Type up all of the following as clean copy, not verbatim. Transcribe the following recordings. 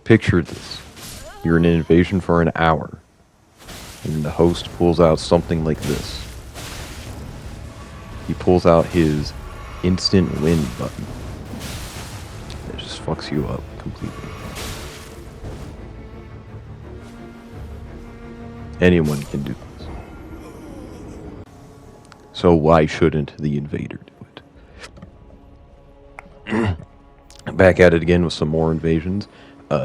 Picture this. You're in an invasion for an hour, and the host pulls out something like this. He pulls out his instant win button. It just fucks you up completely. Anyone can do this. So why shouldn't the invader do it? Back at it again with some more invasions.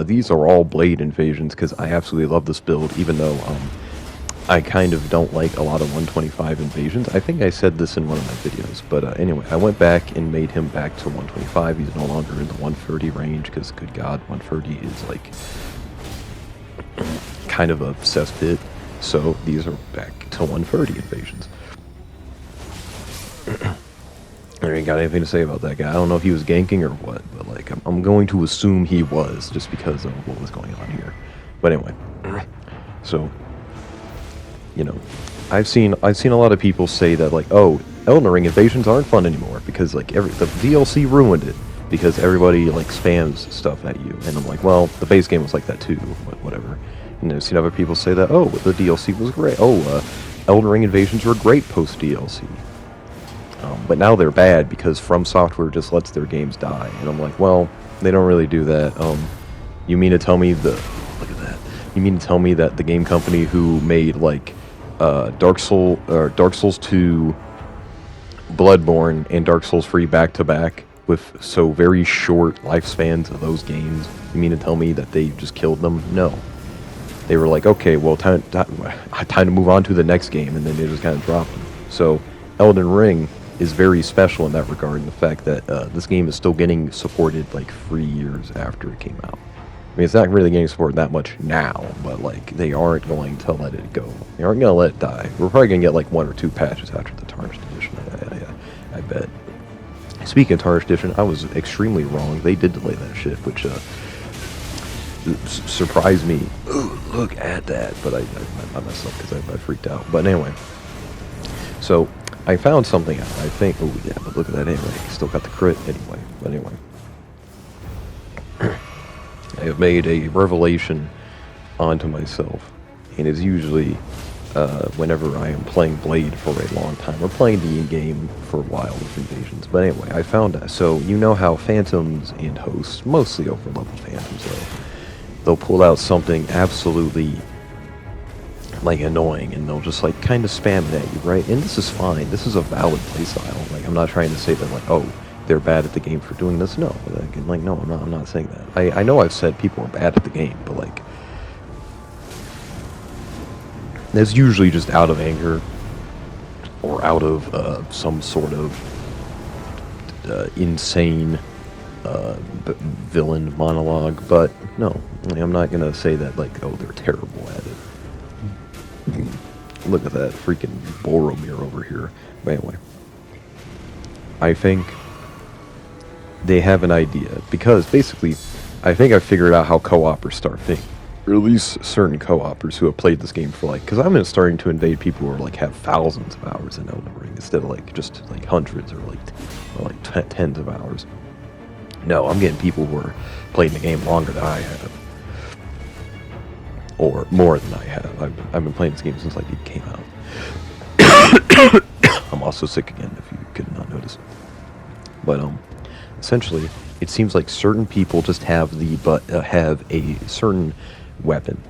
These are all blade invasions because I absolutely love this build, even though I kind of don't like a lot of 125 invasions. I think I said this in one of my videos, but anyway, I went back and made him back to 125. He's no longer in the 130 range because, good God, 130 is like kind of a cesspit. So these are back to 130 invasions. I ain't got anything to say about that guy. I don't know if he was ganking or what, but like I'm going to assume he was just because of what was going on here. But anyway, so you know, I've seen a lot of people say that like, oh, Elden Ring invasions aren't fun anymore because like the DLC ruined it because everybody like spams stuff at you, and I'm like, well, the base game was like that too, but whatever. And I've seen other people say that, oh, the DLC was great. Oh, Elden Ring invasions were great post DLC. But now they're bad because From Software just lets their games die. And I'm like, well, they don't really do that. You mean to tell me look at that. You mean to tell me that the game company who made like Dark Souls 2, Bloodborne, and Dark Souls 3 back to back with so very short lifespans of those games, you mean to tell me that they just killed them? No. They were like, okay, well, time to move on to the next game, and then they just kind of dropped them. So Elden Ring is very special in that regard, in the fact that this game is still getting supported like 3 years after it came out. I mean, it's not really getting supported that much now, but like they aren't going to let it go. They aren't going to let it die. We're probably going to get like 1 or 2 patches after the Tarnished Edition, I bet. Speaking of Tarnished Edition, I was extremely wrong. They did delay that shit, which surprised me. Ooh, look at that. But I messed up because I freaked out. But anyway, so I found something out. I think, oh yeah, but look at that anyway. Still got the crit anyway. But anyway. I have made a revelation onto myself. And it's usually whenever I am playing Blade for a long time, or playing the game for a while with invasions. But anyway, I found that. So you know how Phantoms and Hosts, mostly over-level Phantoms though, they'll pull out something absolutely like annoying, and they'll just like kind of spam it at you, right? And this is fine. This is a valid playstyle. Like, I'm not trying to say that like, oh, they're bad at the game for doing this. No, like no, I'm not saying that. I know I've said people are bad at the game, but like that's usually just out of anger or out of some sort of insane villain monologue. But no, I'm not gonna say that like, oh, they're terrible at it. Look at that freaking Boromir over here. But anyway, I think they have an idea, because basically I think I figured out how co-opers start thinking, or at least certain co-opers who have played this game for like, because I'm starting to invade people who are like have thousands of hours in Elden Ring instead of like just like hundreds or like tens of hours. No, I'm getting people who are playing the game longer than I have, or more than I have. I've been playing this game since like it came out. I'm also sick again, if you could not notice. But essentially, it seems like certain people just have have a certain weapon.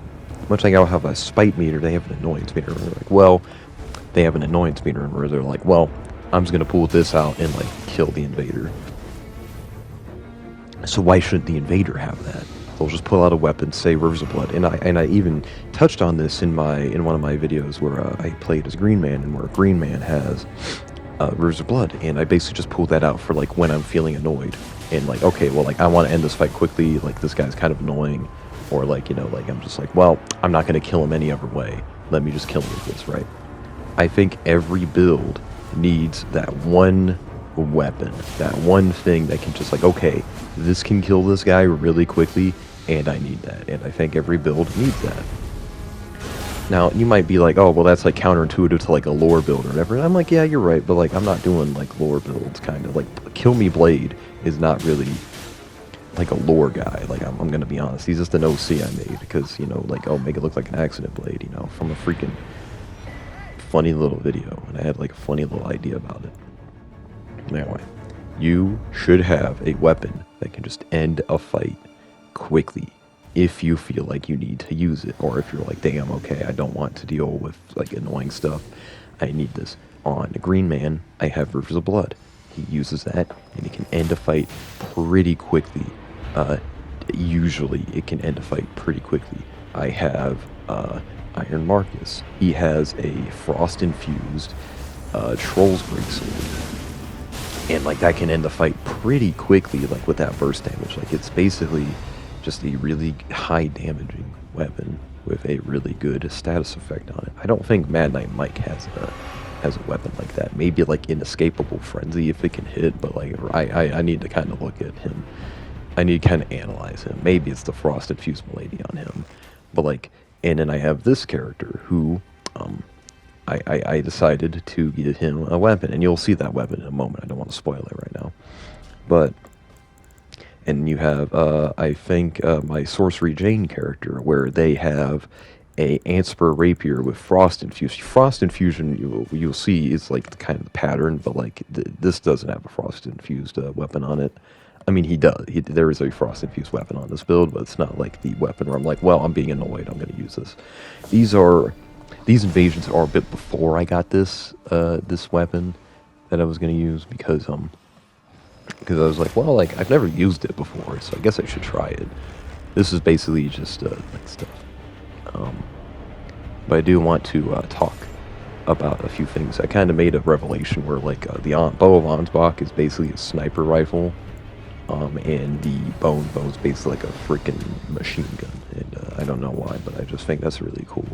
Much like I'll have a spite meter, they have an annoyance meter. They're like, well, they have an annoyance meter, where they're like, well, I'm just gonna pull this out and like kill the invader. So why shouldn't the invader have that? They'll just pull out a weapon, say Rivers of Blood, and I even touched on this in one of my videos where I played as Green Man, and where Green Man has Rivers of Blood, and I basically just pulled that out for like when I'm feeling annoyed, and like, okay, well, like I want to end this fight quickly, like this guy's kind of annoying, or like, you know, like I'm just like, well, I'm not going to kill him any other way, let me just kill him with this, right? I think every build needs that one weapon, that one thing that can just like, okay, this can kill this guy really quickly, and I need that, and I think every build needs that. Now, you might be like, oh, well, that's like counterintuitive to like a lore build or whatever. And I'm like, yeah, you're right, but like I'm not doing like lore builds, kind of. Like, Kill Me Blade is not really like a lore guy. Like I'm gonna be honest, he's just an OC I made because you know, like, oh, make it look like an accident blade, you know, from a freaking funny little video, and I had like a funny little idea about it. Anyway, you should have a weapon that can just end a fight quickly if you feel like you need to use it, or if you're like, damn, okay, I don't want to deal with like annoying stuff, I need this. On a Green Man, I have Rivers of Blood. He uses that, and he can end a fight pretty quickly. Usually, it can end a fight pretty quickly. I have Iron Marcus. He has a frost-infused Troll's Break Sword. And like that can end the fight pretty quickly, like with that burst damage. Like it's basically just a really high damaging weapon with a really good status effect on it. I don't think Mad Knight Mike has a weapon like that. Maybe like Inescapable Frenzy if it can hit, but like I need to kind of look at him. I need to kind of analyze him. Maybe it's the Frost Infused Milady on him, but like, and then I have this character who I decided to give him a weapon, and you'll see that weapon in a moment. I don't want to spoil it right now. But, and you have, I think, my Sorcery Jane character, where they have a Anspur Rapier with Frost Infused. Frost Infusion, you'll see, is like the kind of the pattern, but like, this doesn't have a Frost Infused weapon on it. I mean, he does. There is a Frost Infused weapon on this build, but it's not like the weapon where I'm like, well, I'm being annoyed, I'm going to use this. These invasions are a bit before I got this this weapon that I was gonna use because I was like, well, like I've never used it before, so I guess I should try it. This is basically just like stuff. But I do want to talk about a few things. I kind of made a revelation where like the bow of Ansbach is basically a sniper rifle, and the bone bow is basically like a freaking machine gun. And I don't know why, but I just think that's a really cool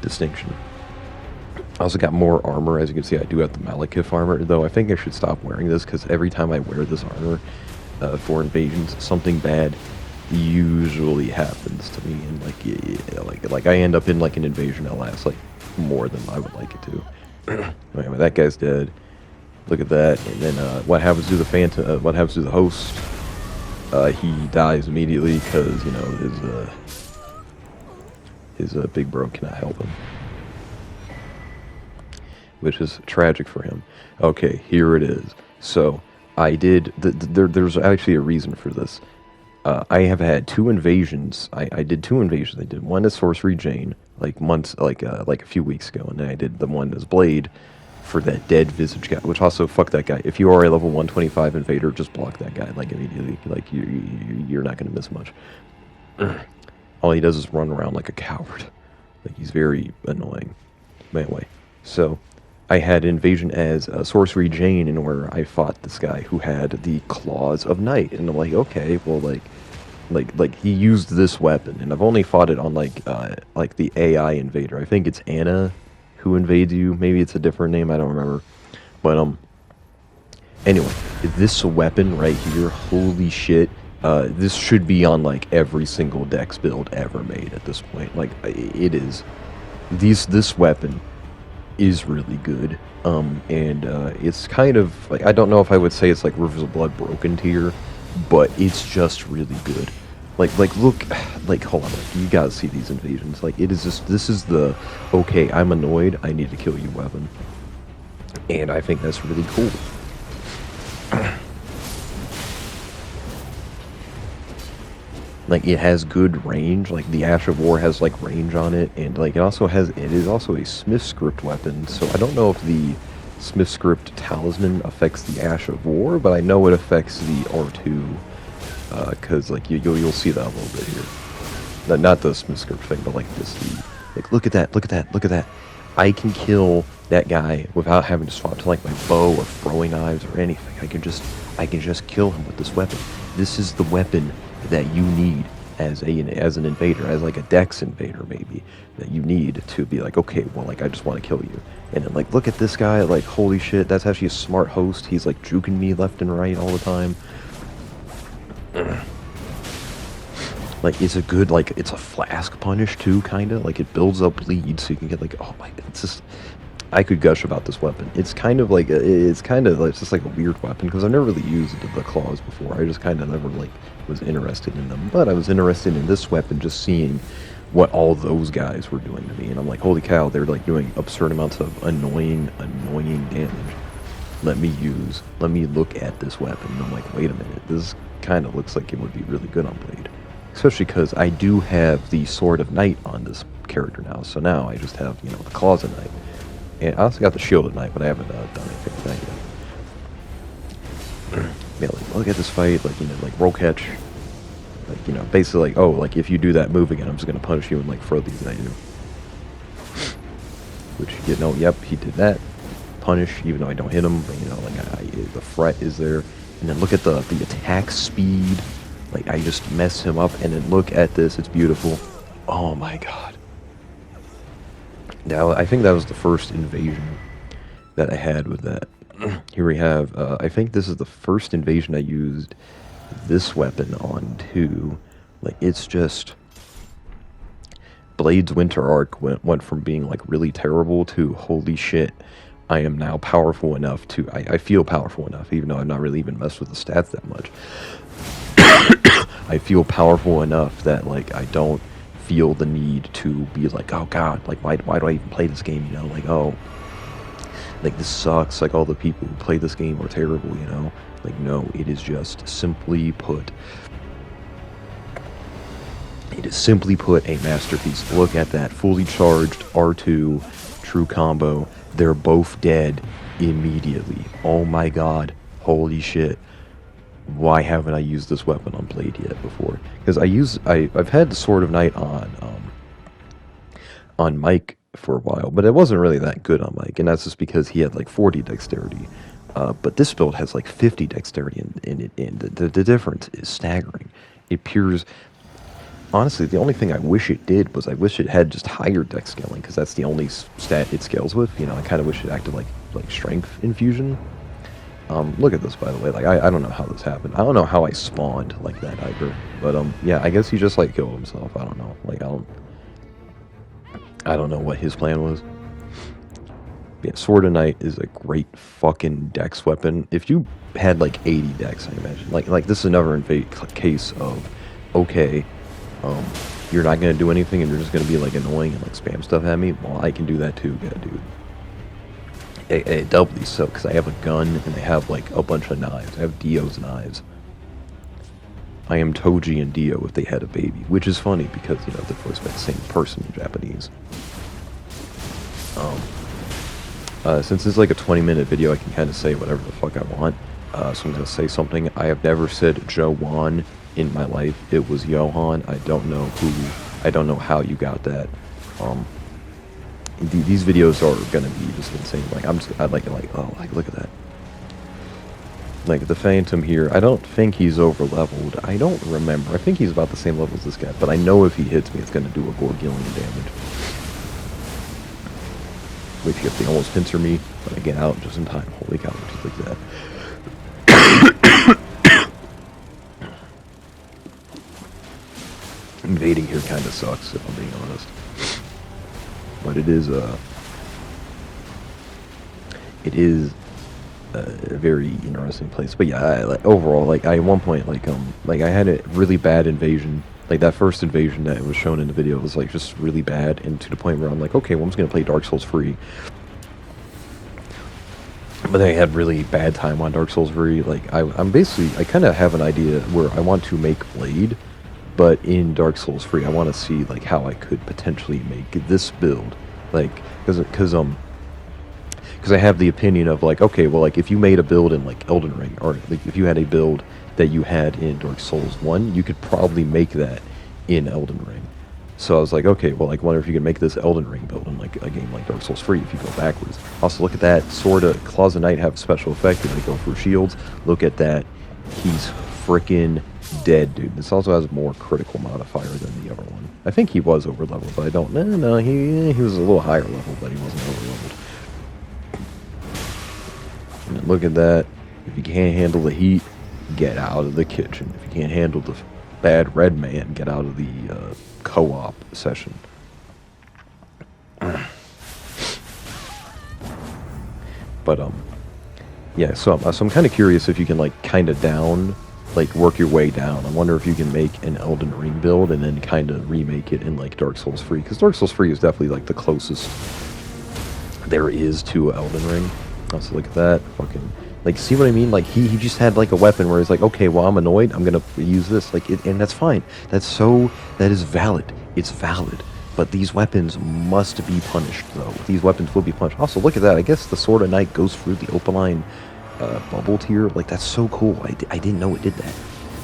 distinction. I also got more armor. As you can see, I do have the Malekith armor, though I think I should stop wearing this because every time I wear this armor for invasions, something bad usually happens to me, and like I end up in like an invasion that lasts like more than I would like it to. Anyway, that guy's dead. Look at that. And then what happens to the Phantom? What happens to the host? He dies immediately because, you know, his big bro cannot help him, which is tragic for him. Okay, here it is. So I did. There's actually a reason for this. I have had two invasions. I did two invasions. I did one as Sorcery Jane, like months, like a few weeks ago, and then I did the one as Blade for that dead visage guy. Which also, fuck that guy. If you are a level 125 invader, just block that guy like immediately. Like you're not gonna miss much. All he does is run around like a coward. Like, he's very annoying. But anyway, so I had invasion as Sorcery Jane, in where I fought this guy who had the Claws of Night, and I'm like, okay, well, like he used this weapon, and I've only fought it on like the AI invader. I think it's Anna who invades you. Maybe it's a different name. I don't remember. But anyway, this weapon right here, holy shit. This should be on like every single Dex build ever made at this point. Like it is. This weapon is really good. And it's kind of like, I don't know if I would say it's like Rivers of Blood broken tier, but it's just really good. Like look, like hold on, like, you gotta see these invasions. Like it is just, this is the okay, I'm annoyed, I need to kill you weapon, and I think that's really cool. Like, it has good range. Like, the Ash of War has, like, range on it. And, like, it is also a Smith Script weapon. So, I don't know if the Smith Script Talisman affects the Ash of War, but I know it affects the R2. Because, like, you'll see that a little bit here. Not the Smith Script thing, but, like, like, look at that, look at that, look at that. I can kill that guy without having to swap to, like, my bow or throwing knives or anything. I can just kill him with this weapon. This is the weapon that you need as an invader, as like a Dex invader maybe, that you need to be like, okay, well, like, I just want to kill you. And then, like, look at this guy, like, holy shit, that's actually a smart host. He's like juking me left and right all the time. Like, it's a good, like, it's a flask punish too, kind of. Like, it builds up bleed, so you can get, like, oh my, it's just, I could gush about this weapon. It's kind of like it's just like a weird weapon because I've never really used the claws before. I just kind of never like was interested in them. But I was interested in this weapon, just seeing what all those guys were doing to me, and I'm like, holy cow, they're like doing absurd amounts of annoying damage. Let me look at this weapon. And I'm like, wait a minute, this kind of looks like it would be really good on Blade. Especially because I do have the Sword of Night on this character now, so now I just have, the Claws of Night. And I also got the Shield of Night, but I haven't done anything with that yet. Yeah, like, look at this fight, like, like, roll catch. Like, basically, like, oh, like, if you do that move again, I'm just gonna punish you and, like, throw these at you. Which, yep, he did that. Punish, even though I don't hit him, but, like, the fret is there. And then look at the attack speed. Like, I just mess him up, and then look at this, it's beautiful. Oh my god. Now, I think that was the first invasion that I had with that. Here we have, I think this is the first invasion I used this weapon on too. Like, it's just... Blade's Winter Arc went from being, like, really terrible to, holy shit, I am now powerful enough to... I feel powerful enough, even though I've not really even messed with the stats that much. I feel powerful enough that, like, I don't feel the need to be like, oh god, like, why do I even play this game, like, oh, like, this sucks, like, all the people who play this game are terrible, like, no, it is just simply put a masterpiece. Look at that, fully charged R2 true combo. They're both dead immediately. Oh my god, holy shit. Why haven't I used this weapon on Blade yet before? Because I've had the Sword of Night on Mike for a while, but it wasn't really that good on Mike, and that's just because he had like 40 dexterity. But this build has like 50 dexterity in it, and the difference is staggering. It appears... Honestly, the only thing I wish it did was I wish it had just higher dex scaling, because that's the only stat it scales with. I kind of wish it acted like strength infusion. Look at this, by the way. Like, I don't know how this happened. I don't know how I spawned like that either. But, yeah, I guess he just, like, killed himself. I don't know. Like, I don't know what his plan was. Yeah, Sword of Night is a great fucking dex weapon. If you had, like, 80 dex, I imagine. Like this is another case of, okay, you're not gonna do anything and you're just gonna be, like, annoying and, like, spam stuff at me. Well, I can do that too, yeah, dude. Doubly so, because I have a gun and I have like a bunch of knives. I have Dio's knives. I am Toji and Dio if they had a baby, which is funny because they're voiced by the same person in Japanese. Since it's like a 20-minute video, I can kind of say whatever the fuck I want. So I'm gonna say something. I have never said Johan in my life. It was Johan. I don't know how you got that. These videos are gonna be just insane. Like, I like, oh, like, look at that. Like, the Phantom here, I don't think he's over leveled. I don't remember. I think he's about the same level as this guy, but I know if he hits me, it's gonna do a Gorgillion damage. Wait, if they almost pincer me, but I get out just in time. Holy cow, just like that. Invading here kind of sucks, if I'm being honest. But it is a very interesting place. But yeah, overall, like, at one point, like I had a really bad invasion. Like, that first invasion that was shown in the video was, like, just really bad, and to the point where I'm like, okay, well, I'm just gonna play Dark Souls free. But I had really bad time on Dark Souls free. Like, I'm basically, I kind of have an idea where I want to make Blade, but in Dark Souls free, I want to see, like, how I could potentially make this build, like, because I have the opinion of, like, okay, well, like, if you made a build in, like, Elden Ring, or, like, if you had a build that you had in Dark Souls 1, you could probably make that in Elden Ring. So I was like, okay, well, like, wonder if you could make this Elden Ring build in, like, a game like Dark Souls 3 if you go backwards. Also, look at that. Claws of Night have special effect if they go for shields. Look at that. He's freaking dead, dude. This also has more critical modifier than the other one. I think he was over leveled, but I don't... No, he was a little higher level, but he wasn't over leveled. And look at that. If you can't handle the heat, get out of the kitchen. If you can't handle the bad red man, get out of the co-op session. But yeah. So I'm kind of curious if you can like kind of work your way down. I wonder if you can make an Elden Ring build and then kind of remake it in like Dark Souls 3, because Dark Souls 3 is definitely like the closest there is to Elden Ring. Also, look at that fucking. Like, see what I mean? Like, he just had, like, a weapon where he's like, okay, well, I'm annoyed, I'm gonna use this. Like, and that's fine. That is valid. It's valid. But these weapons must be punished, though. These weapons will be punished. Also, look at that. I guess the Sword of Night goes through the opaline bubble tier. Like, that's so cool. I didn't know it did that.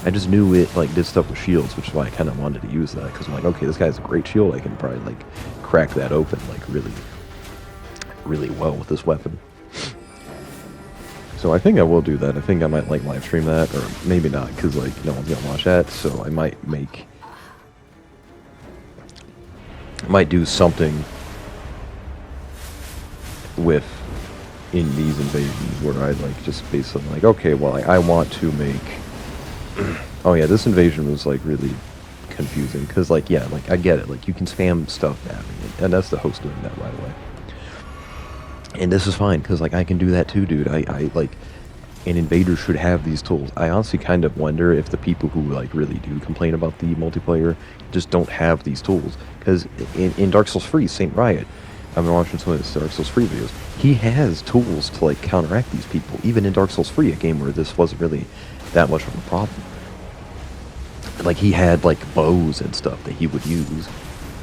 I just knew it, like, did stuff with shields, which is why I kind of wanted to use that. Because I'm like, okay, this guy has a great shield. I can probably, like, crack that open, like, really, really well with this weapon. So I think I will do that. I think I might like live stream that, or maybe not, because like no one's gonna watch that. So I might do something with in these invasions where I like just basically like, okay, well I want to make. Oh yeah, this invasion was like really confusing because like yeah, like I get it, like you can spam stuff at me, and that's the host doing that right away. And this is fine, because, like, I can do that too, dude. I like, an invader should have these tools. I honestly kind of wonder if the people who, like, really do complain about the multiplayer just don't have these tools. Because in Dark Souls 3, Saint Riot, I've been watching some of his Dark Souls 3 videos, he has tools to, like, counteract these people. Even in Dark Souls 3, a game where this wasn't really that much of a problem. Like, he had, like, bows and stuff that he would use.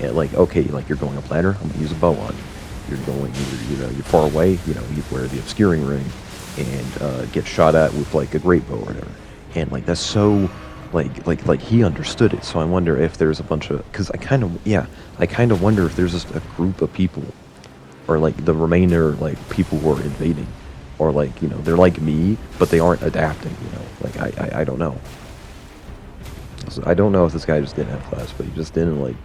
And, like, okay, like, you're going up ladder, I'm gonna use a bow on you. You're going, you're far away, you wear the obscuring ring and get shot at with like a great bow or whatever. And like that's so, like he understood it. So I wonder if there's a bunch of, because I kind of wonder if there's just a group of people, or like the remainder, like people who are invading, or like they're like me, but they aren't adapting. Like I don't know. So I don't know if this guy just didn't have class, but he just didn't like.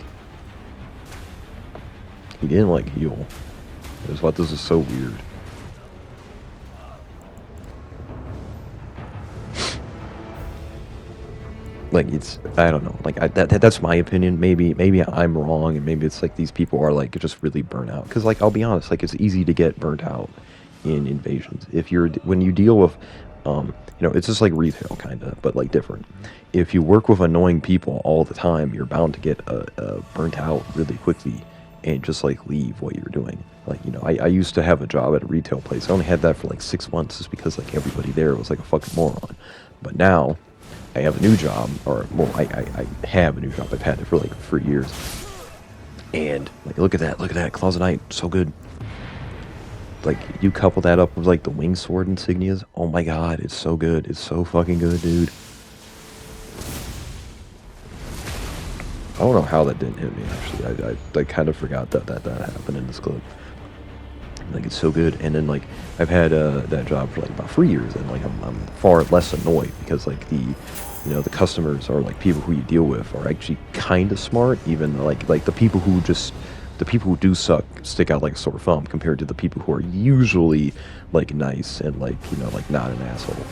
He didn't like heal. I just thought this is so weird. Like I don't know. Like that's my opinion. Maybe I'm wrong, and maybe it's like these people are like just really burnt out. Because like I'll be honest, like it's easy to get burnt out in invasions. When you deal with, it's just like retail kind of, but like different. If you work with annoying people all the time, you're bound to get burnt out really quickly. And just like leave what you're doing. Like I used to have a job at a retail place. I only had that for like 6 months just because like everybody there was like a fucking moron. But now I have a new job, or more, I have a new job. I've had it for like 3 years. And like look at that Closet Knight, so good. Like you couple that up with like the wing sword insignias. Oh my god, it's so good. It's so fucking good, dude. I don't know how that didn't hit me, actually. I kind of forgot that happened in this clip. Like, it's so good. And then, like, I've had that job for, like, about 3 years, and, like, I'm far less annoyed because, like, the customers are, like, people who you deal with are actually kind of smart, even, like, the people who do suck stick out like a sore thumb compared to the people who are usually, like, nice and, like, like, not an asshole.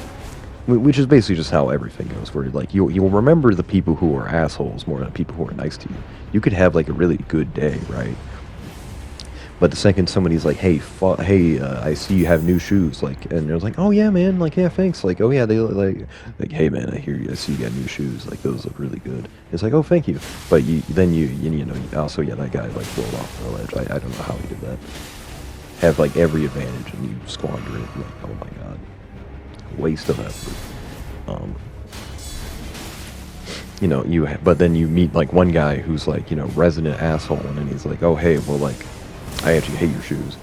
Which is basically just how everything goes, where like you'll remember the people who are assholes more than people who are nice to you. You could have like a really good day, right? But the second somebody's like, hey, I see you have new shoes, like, and they're like, oh yeah, man, like, yeah, thanks, like, oh yeah, they look like, hey man, I see you got new shoes, like, those look really good. It's like, oh, thank you. But you also, yeah, that guy like rolled off the ledge. I don't know how he did that. Have like every advantage and you squander it. Like, oh my god. Waste of effort. But then you meet like one guy who's like, resident asshole, and then he's like, oh hey, well like, I actually hate your shoes.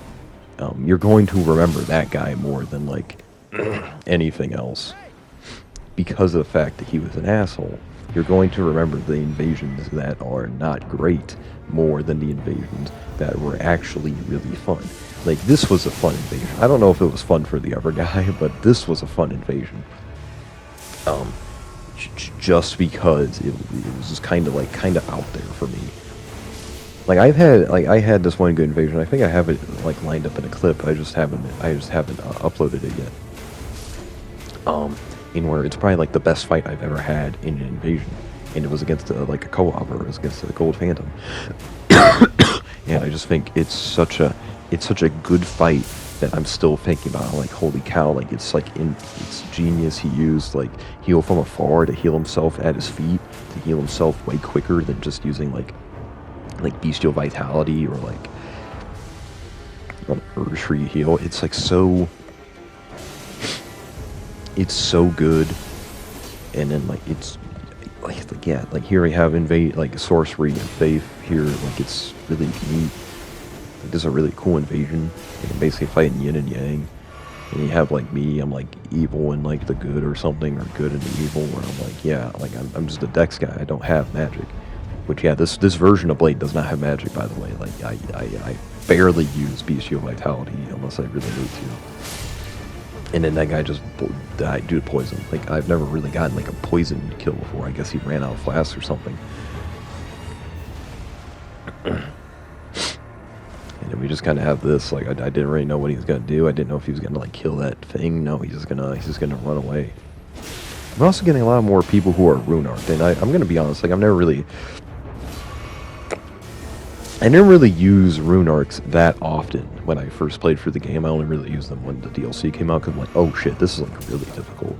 You're going to remember that guy more than like anything else, because of the fact that he was an asshole. You're going to remember the invasions that are not great more than the invasions that were actually really fun. Like, this was a fun invasion. I don't know if it was fun for the other guy, but this was a fun invasion. Just because it was just kind of out there for me. Like, I had this one good invasion. I think I have it like lined up in a clip. I just haven't uploaded it yet. In where it's probably like the best fight I've ever had in an invasion, and it was against like a co-op, or it was against the Gold Phantom. And I just think it's such a good fight that I'm still thinking about. Like, holy cow, like it's it's genius. He used like heal from afar to heal himself at his feet, to heal himself way quicker than just using like bestial vitality or like an urge free heal. It's like it's so good. And then like it's like yeah, like here we have invade like sorcery and faith here. Like it's really neat. Like, this is a really cool invasion. You can basically fight in yin and yang. And you have like me, I'm like evil and like the good or something, or good and the evil, where I'm like, yeah, like I'm just a dex guy. I don't have magic. Which yeah, this version of Blade does not have magic, by the way. Like I barely use bestial vitality unless I really need to. And then that guy just died due to poison. Like, I've never really gotten like a poison kill before. I guess he ran out of flasks or something. And then we just kind of have this. Like, I didn't really know what he was gonna do. I didn't know if he was gonna like kill that thing. No, he's just gonna run away. I'm also getting a lot more people who are rune art, and I'm gonna be honest. Like, I never really use rune arcs that often when I first played through the game. I only really used them when the DLC came out, because I'm like, oh shit, this is like really difficult.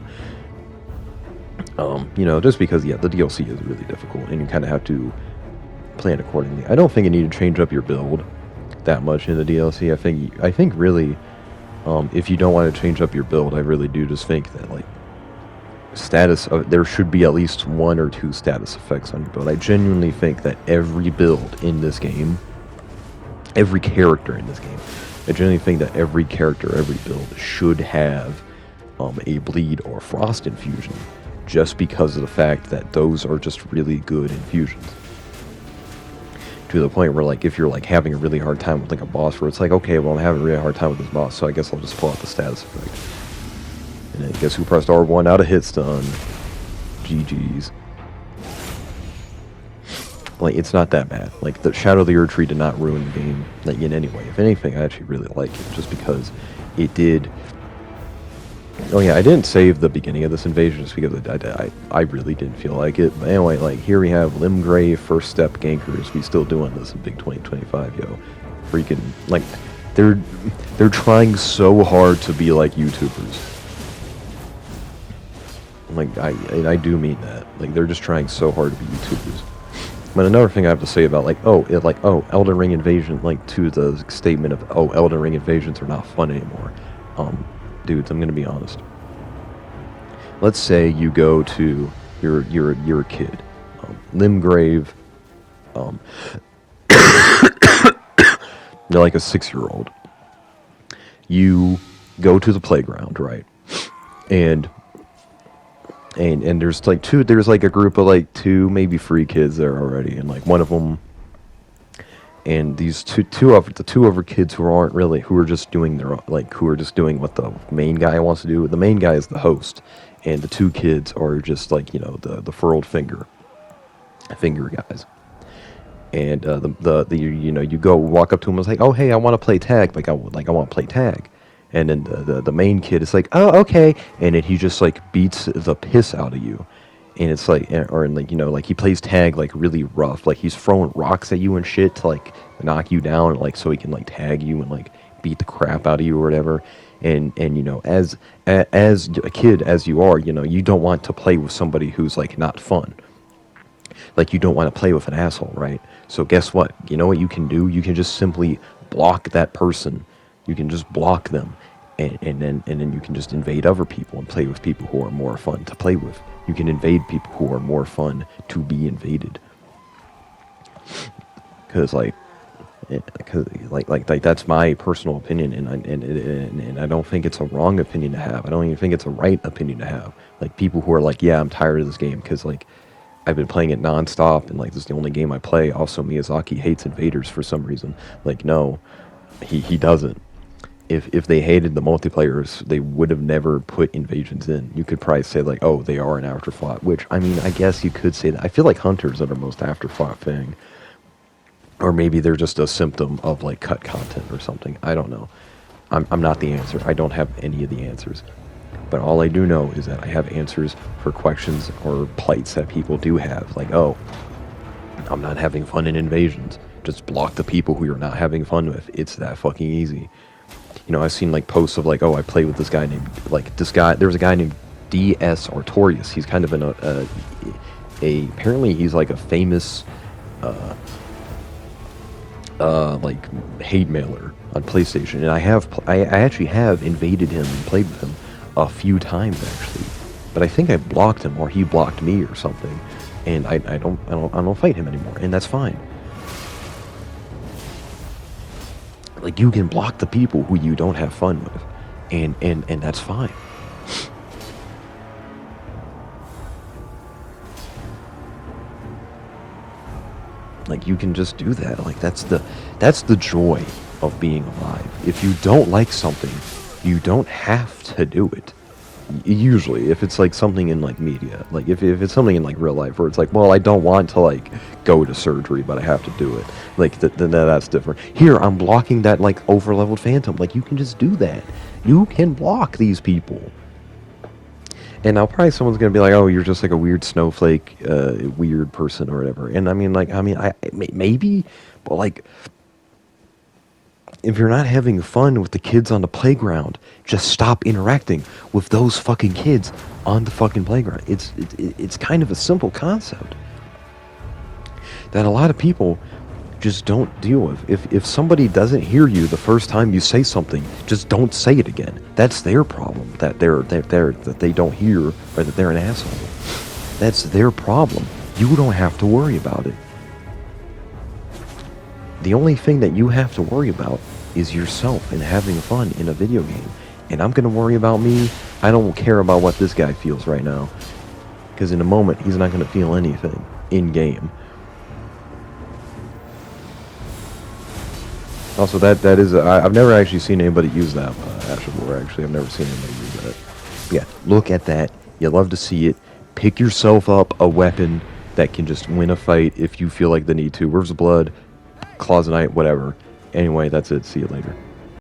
You know, just because, yeah, the DLC is really difficult, and you kind of have to plan accordingly. I don't think you need to change up your build that much in the DLC. I think really, if you don't want to change up your build, I really do just think that, like, there should be at least 1 or 2 status effects on your build. I genuinely think that every build in this game, every character in this game, I genuinely think that every character, every build should have a bleed or frost infusion, just because of the fact that those are just really good infusions. To the point where, like, if you're like having a really hard time with like a boss, where it's like, okay, well, I'm having a really hard time with this boss, so I guess I'll just pull out the status effect. And then guess who pressed R1 out of hit stun? GG's. Like, it's not that bad. Like, the Shadow of the Erd Tree did not ruin the game, like, in any way. If anything, I actually really like it, just because it did. Oh yeah, I didn't save the beginning of this invasion just because I really didn't feel like it. But anyway, like, here we have Limgrave first step gankers. We still doing this in Big 2025, yo. Freaking, like, they're trying so hard to be like YouTubers. Like, I do mean that. Like, they're just trying so hard to be YouTubers. But another thing I have to say about, like, Elden Ring Invasion, like, to the statement of, oh, Elden Ring Invasions are not fun anymore. Dudes, I'm gonna be honest. Let's say you go to, you're a kid. Limgrave, you're like a 6-year-old. You go to the playground, right? And there's like a group of like 2, maybe 3 kids there already, and like one of them, and these two other kids who are just doing what the main guy wants to do. The main guy is the host, and the 2 kids are just like, you know, the furled finger guys. And you go walk up to him and say, oh hey, I want to play tag, I want to play tag. And then the main kid is like, oh, okay. And then he just, like, beats the piss out of you. And it's like, or like, you know, like, he plays tag, like, really rough. Like, he's throwing rocks at you and shit to, like, knock you down, like, so he can, like, tag you and, like, beat the crap out of you or whatever. And you know, as a kid as you are, you know, you don't want to play with somebody who's, like, not fun. Like, you don't want to play with an asshole, right? So guess what? You know what you can do? You can just simply block that person. You can just block them, and then you can just invade other people and play with people who are more fun to play with. You can invade people who are more fun to be invaded. Because that's my personal opinion, and I don't think it's a wrong opinion to have. I don't even think it's a right opinion to have. Like, people who are like, yeah, I'm tired of this game because, like, I've been playing it nonstop, and like, this is the only game I play. Also, Miyazaki hates invaders for some reason. Like, no, he doesn't. If they hated the multiplayers, they would have never put invasions in. You could probably say, like, oh, they are an afterthought, which, I mean, I guess you could say that. I feel like hunters are the most afterthought thing. Or maybe they're just a symptom of, like, cut content or something. I don't know. I'm not the answer. I don't have any of the answers. But all I do know is that I have answers for questions or plights that people do have. Like, oh, I'm not having fun in invasions. Just block the people who you're not having fun with. It's that fucking easy. You know, I've seen like posts of like, oh, I played with this guy named like this guy. There was a guy named D.S. Artorias. He's kind of apparently he's like a famous like hate mailer on PlayStation, and I actually have invaded him and played with him a few times actually, but I think I blocked him or he blocked me or something, and I don't fight him anymore, and that's fine. Like, you can block the people who you don't have fun with, and that's fine. Like, you can just do that. Like, that's the joy of being alive. If you don't like something, you don't have to do it. Usually, if it's like something in like media, like if it's something in like real life where it's like, well, I don't want to like go to surgery, but I have to do it. Like then that's different. Here, I'm blocking that like over-leveled phantom. Like, you can just do that. You can block these people. And now probably someone's gonna be like, "Oh, you're just like a weird snowflake, weird person or whatever." And I mean, I maybe, but like, if you're not having fun with the kids on the playground, just stop interacting with those fucking kids on the fucking playground. It's kind of a simple concept that a lot of people just don't deal with. If somebody doesn't hear you the first time you say something, just don't say it again. That's their problem. That they don't hear, or that they're an asshole. That's their problem. You don't have to worry about it. The only thing that you have to worry about is yourself and having fun in a video game. And I'm gonna worry about me. I don't care about what this guy feels right now, because in a moment he's not gonna feel anything in game. Also, that is I've never actually seen anybody use that Asher. Actually, I've never seen anybody use that. Yeah, look at that. You love to see it. Pick yourself up a weapon that can just win a fight if you feel like the need to. Where's the blood? Claws of Night, whatever. Anyway, that's it. See you later.